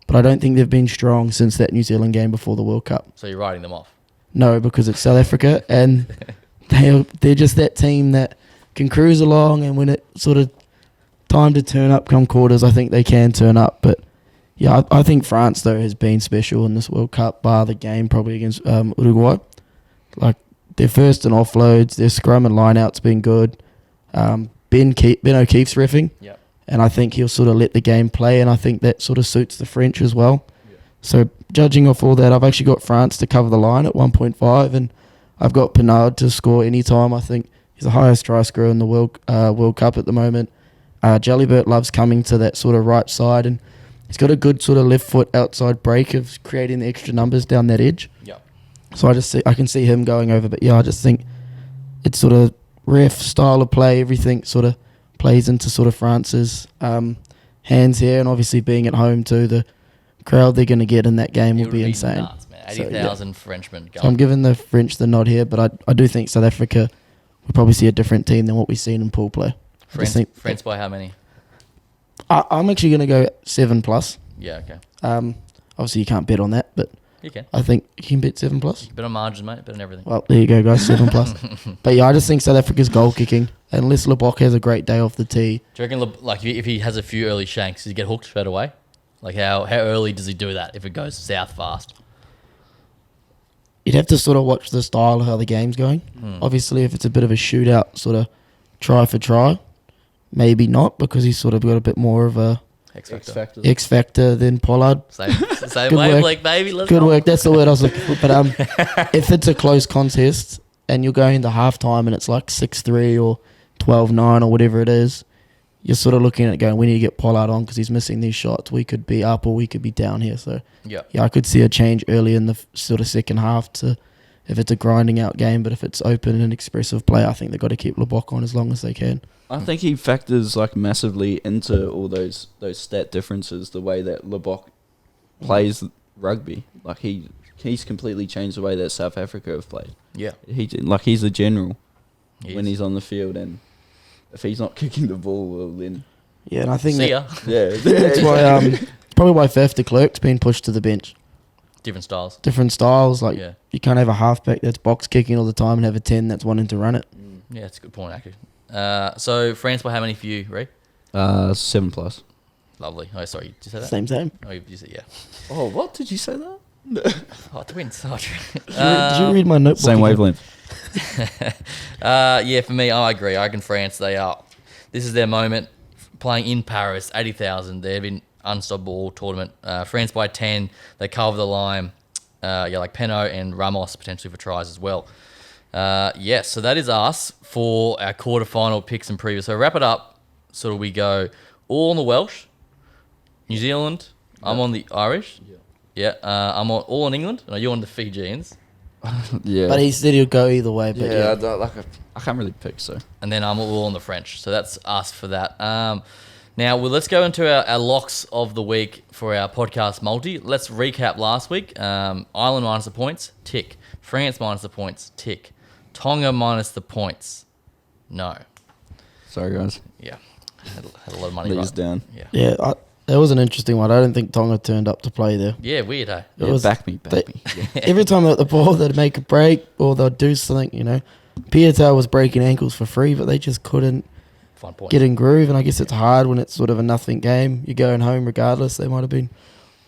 but I don't think they've been strong since that New Zealand game before the World Cup. So you're writing them off. No, because it's South Africa and they're just that team that can cruise along, and when it sort of time to turn up come quarters, I think they can turn up. But yeah, I think France though has been special in this World Cup, bar the game probably against Uruguay. Like, their first and offloads, their scrum and lineout's been good. Ben O'Keefe's reffing, Yep. and I think he'll sort of let the game play, and I think that sort of suits the French as well. Yeah. So judging off all that, I've actually got France to cover the line at 1.5, and I've got Pinard to score any time. I think he's the highest try scorer in the World Cup at the moment. Jalibert loves coming to that sort of right side, and he's got a good sort of left foot outside break of creating the extra numbers down that edge. Yep. So I can see him going over, but yeah, I just think it's sort of ref style of play, everything sort of plays into sort of France's hands here, and obviously being at home too, the crowd they're going to get in that game will be insane. Nuts, man. 80,000 Frenchmen going. So I'm giving the French the nod here, but I do think South Africa will probably see a different team than what we've seen in pool play. France by how many? I'm actually going to go 7+. Yeah, okay. Obviously you can't bet on that, but You can. I think you can bet 7+. Bet on margins, mate. Bet on everything. Well, there you go, guys, 7+. But yeah, I just think South Africa's goal kicking, unless Lebok has a great day off the tee. Do you reckon, like, if he has a few early shanks, does he get hooked straight away? Like, how early does he do that if it goes south fast? You'd have to sort of watch the style of how the game's going. Obviously, if it's a bit of a shootout, sort of try for try, maybe not, because he's sort of got a bit more of a X factor than Pollard. Same Good wavelength, work. baby. Let's Good go. work. That's the word I was looking for. But if it's a close contest and you're going into halftime and it's like 6-3 or 12-9 or whatever it is, you're sort of looking at it going, we need to get Pollard on because he's missing these shots. We could be up or we could be down here. So Yeah. I could see a change early in the sort of second half to if it's a grinding out game. But if it's open and expressive play, I think they've got to keep Lebok on as long as they can. I think he factors like massively into all those stat differences, the way that Lebok plays rugby. Like he's completely changed the way that South Africa have played. Yeah. He's a general when is. he's on the field, and if he's not kicking the ball, well then Yeah, and I think See ya. yeah, that's why probably why Faf de Klerk's been pushed to the bench. Different styles. different styles. Like Yeah. you can't have a halfback that's box kicking all the time and have a 10 that's wanting to run it. Yeah, that's a good point, actually. So, France, by how many for you, Ray? 7+. Lovely. Oh, sorry. Did you say that? Same. Oh, you said, yeah. Oh, what? Did you say that? Oh, Twins. Oh, true. Did you read my notebook? Same again? wavelength. Yeah, for me, I agree. I reckon France, this is their moment. Playing in Paris, 80,000. They've been unstoppable all tournament. France by 10. They cover the line. Like Peno and Ramos potentially for tries as well. Yes, so that is us for our quarterfinal picks and previews. So wrap it up. So we go all on the Welsh, New Zealand. I'm on the Irish. Yeah. I'm all on England. No, you're on the Fijians. Yeah. But he said he'll go either way. But yeah, yeah, I can't really pick, so. And then I'm all on the French. So that's us for that. Now, let's go into our locks of the week for our podcast multi. Let's recap last week. Ireland minus the points, tick. France minus the points, tick. Tonga minus the points, no. Sorry, guys. Yeah, had a lot of money. Let Right. us down. Yeah, that was an interesting one. I don't think Tonga turned up to play there. yeah, weird, eh? It Yeah, was- back me. Yeah. Every time they got the ball, they'd make a break or they'd do something, Pieta was breaking ankles for free, but they just couldn't Fine point. get in groove. And I guess it's hard when it's sort of a nothing game. You're going home regardless. They might have been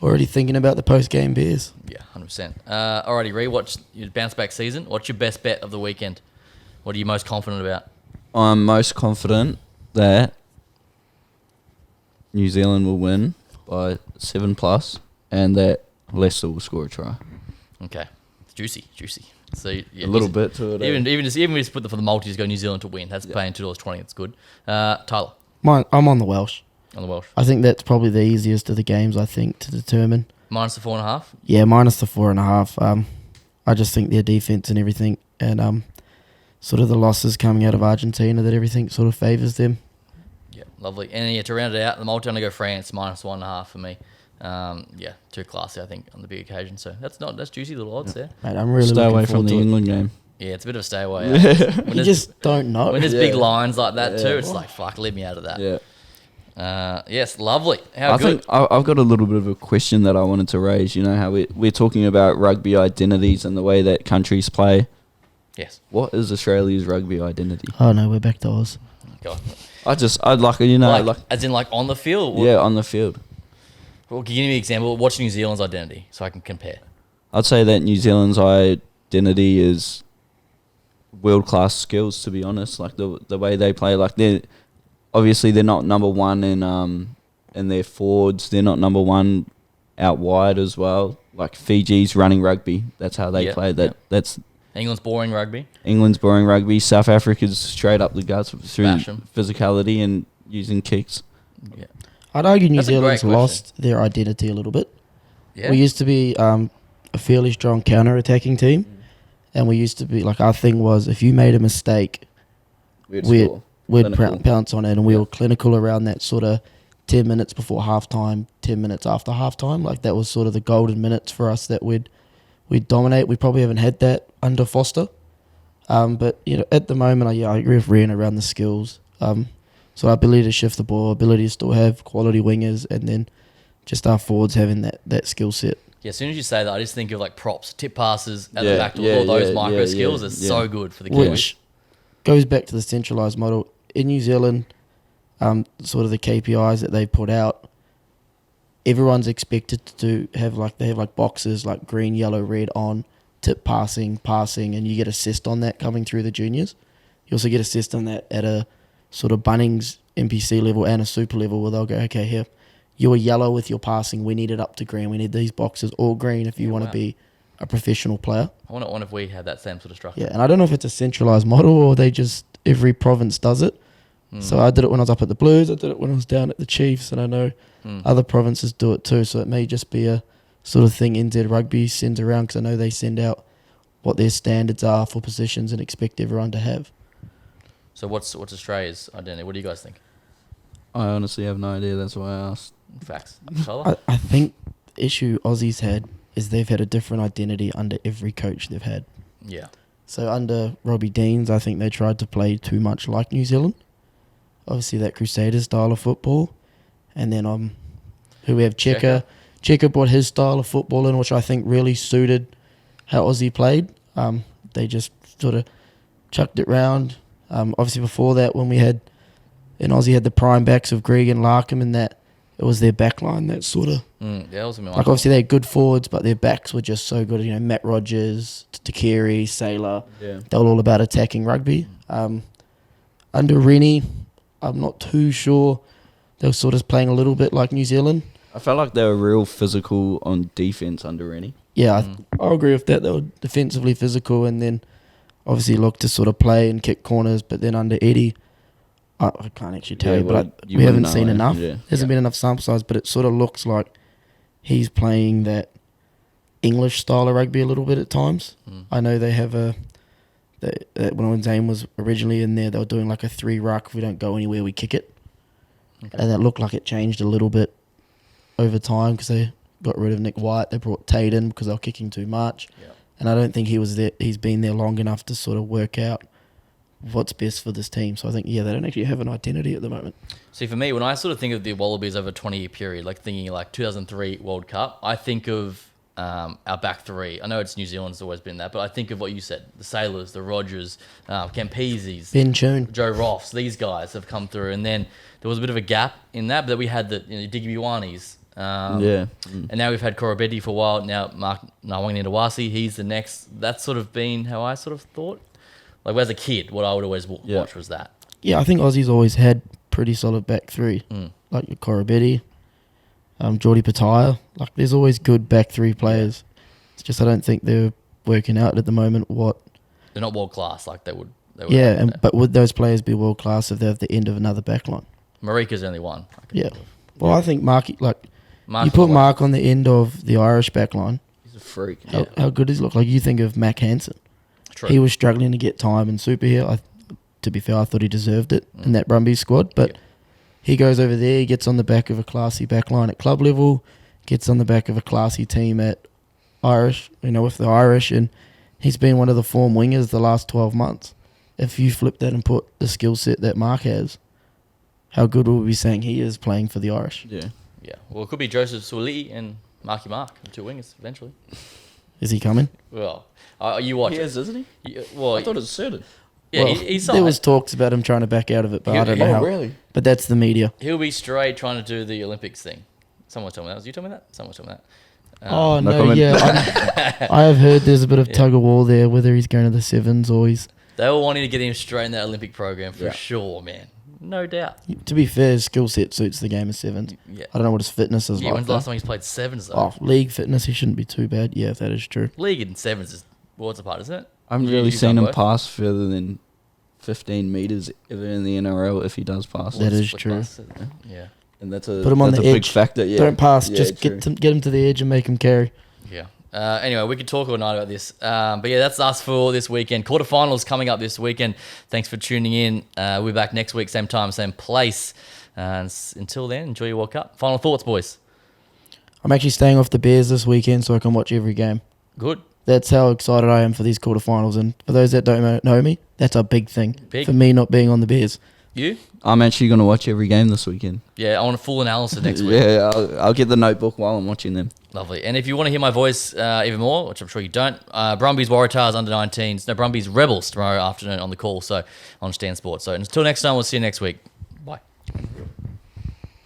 already thinking about the post-game beers. Yeah, 100%. Alrighty, rewatch your bounce back season. What's your best bet of the weekend? What are you most confident about? I'm most confident that New Zealand will win by 7+, and that Leicester will score a try. Okay, it's juicy. So yeah, A little bit to it. Even just put for the multi, just go New Zealand to win. That's paying $2.20. It's good. Tyler I'm on the Welsh. on the Welsh. I think that's probably the easiest of the games, I think, to determine. Minus the 4.5. Yeah, minus the 4.5. I just think their defense and everything, and sort of the losses coming out of Argentina, that everything sort of favours them. Yeah, lovely. And yeah, to round it out, the multi, I'm going to go France minus 1.5 for me. Too classy, I think, on the big occasion. So that's juicy little odds there. Mate, I'm really Stay looking away from forward the to it. England game. Yeah, it's a bit of a stay away. When You there's, just don't know. when there's Yeah. big lines like that too, Yeah. it's like, fuck, leave me out of that. Yeah. Yes, lovely. How I good. think I've got a little bit of a question that I wanted to raise. You know how we're talking about rugby identities and the way that countries play. Yes. What is Australia's rugby identity? Oh, no, we're back to Oz. God. I'd like, As in like on the field? yeah, on the field. Well, can you give me an example? What's New Zealand's identity so I can compare? I'd say that New Zealand's identity is world-class skills, to be honest. Like the way they play, like they're not number one in their forwards. They're not number one out wide as well. Like Fiji's running rugby. That's how they Yeah, play. yeah. That's England's boring rugby. England's boring rugby. South Africa's straight up the guts through Bash 'em. physicality and using kicks. Yeah. I'd argue New That's a great Zealand's question. lost their identity a little bit. Yeah. We used to be a fairly strong counter-attacking team, and we used to be, like, our thing was if you made a mistake, we'd Clinical. pounce on it, and we Yeah. were clinical around that sort of 10 minutes before halftime, 10 minutes after halftime. Like, that was sort of the golden minutes for us that we'd dominate. We probably haven't had that under Foster. But, at the moment, I agree with Rian around the skills. So our ability to shift the ball, ability to still have quality wingers, and then just our forwards having that skill set. Yeah, as soon as you say that, I just think of like props, tip passes at Yeah, the back door. yeah, All those yeah, micro yeah, skills yeah, are yeah. so good for the Kiwis. Which goes back to the centralised model. In New Zealand, sort of the KPIs that they put out, everyone's expected to have they have boxes like green, yellow, red on, tip passing, and you get assist on that coming through the juniors. You also get assist on that at a sort of Bunnings NPC level and a super level where they'll go, okay, here, you were yellow with your passing. We need it up to green. We need these boxes all green if you want to wow. be a professional player. I wonder if we had that same sort of structure. Yeah, and I don't know if it's a centralised model or they just, every province does it. So I did it when I was up at the Blues. I did it when I was down at the Chiefs, and I know other provinces do it too. So it may just be a sort of thing NZ Rugby sends around because I know they send out what their standards are for positions and expect everyone to have. So what's Australia's identity? What do you guys think? I honestly have no idea. That's why I asked. Facts. Tyler? I think the issue Aussies had is they've had a different identity under every coach they've had. Yeah. So under Robbie Deans, I think they tried to play too much like New Zealand. Obviously that Crusaders style of football. And then who we have Checker Cheika brought his style of football in, which I think really suited how Aussie played. They just sort of chucked it round. Obviously, before that, when we had in Aussie had the prime backs of Greg and Larkham, and that it was their back line that sort of that was like obviously they had good forwards, but their backs were just so good. You know, Matt Rogers, Takiri, Saylor. Yeah. They were all about attacking rugby. Under Rennie, I'm not too sure. They were sort of playing a little bit like New Zealand. I felt like they were real physical on defense under Rennie. Yeah, I agree with that. They were defensively physical, and then obviously looked to sort of play and kick corners. But then under Eddie, I can't actually tell you, but we haven't seen enough. Yeah. Hasn't been enough sample size, but it sort of looks like he's playing that English style of rugby a little bit at times. I know they have when Zane was originally in there, they were doing like a 3 ruck. If we don't go anywhere, we kick it. Okay. And that looked like it changed a little bit over time because they got rid of Nick White. They brought Tate in because they were kicking too much. Yeah. And I don't think he's been there long enough to sort of work out what's best for this team. So I think, they don't actually have an identity at the moment. See, for me, when I sort of think of the Wallabies over a 20-year period, like thinking like 2003 World Cup, I think of our back three. I know it's New Zealand's always been that, but I think of what you said, the Sailors, the Rogers, Campese's, Ben Choon, Joe Ross, these guys have come through. And then there was a bit of a gap in that, but we had the Diggy Biwanis. And now we've had Korobedi for a while. Now Mark Nawangini-Dawasi, he's the next. That's sort of been how I sort of thought. Like as a kid, what I would always watch was that. Yeah, I think Aussie's always had pretty solid back three. Like your Korobedi, Geordie Pataya. Like there's always good back three players. It's just I don't think they're working out at the moment what... They're not world class like they would but would those players be world class if they're at the end of another back line? Marika's only one. Well, I think Marky, you put Mark on the end of the Irish back line. He's a freak. How good does he look? Like you think of Mac Hansen. True. He was struggling to get time in Super here. To be fair, I thought he deserved it in that Brumbies squad. But he goes over there, he gets on the back of a classy back line at club level, gets on the back of a classy team at Irish, with the Irish, and he's been one of the form wingers the last 12 months. If you flip that and put the skill set that Mark has, how good will we be saying he is playing for the Irish? Yeah. Well, it could be Joseph Suoli and Marky Mark, the two wingers, eventually. Is he coming? Well, you watch he it. is, isn't he? Well, I thought it was certain. Yeah, well, he's there was talks about him trying to back out of it, but I don't know how. Really? But that's the media. He'll be straight trying to do the Olympics thing. Someone told me that. Was you telling me that? Someone told me that. I have heard there's a bit of tug of war there, whether he's going to the Sevens or he's... They were wanting to get him straight in that Olympic program for sure, man. No doubt. To be fair, his skill set suits the game of Sevens. Yeah. I don't know what his fitness is like. When's the last time he's played Sevens, though? League fitness, he shouldn't be too bad. Yeah, that is true. League and Sevens is worlds apart, isn't it? I haven't really seen him pass further than 15 metres ever in the NRL if he does pass. That is true. Yeah. And that's Put him on the big edge. factor. Yeah. Don't pass. Yeah, just get him to the edge and make him carry. Yeah. Anyway, we could talk all night about this. But that's us for this weekend. Quarterfinals coming up this weekend. Thanks for tuning in. We'll be back next week, same time, same place. Until then, enjoy your World Cup. Final thoughts, boys. I'm actually staying off the Bears this weekend so I can watch every game. Good. That's how excited I am for these quarterfinals. And for those that don't know me, that's a big thing. Big. For me not being on the Bears. You? I'm actually going to watch every game this weekend. Yeah, I want a full analysis next week. Yeah, I'll get the notebook while I'm watching them. Lovely. And if you want to hear my voice even more, which I'm sure you don't, Brumbies Waratahs under 19s. No, Brumbies Rebels tomorrow afternoon on the call. So on Stan Sports. So until next time, we'll see you next week. Bye.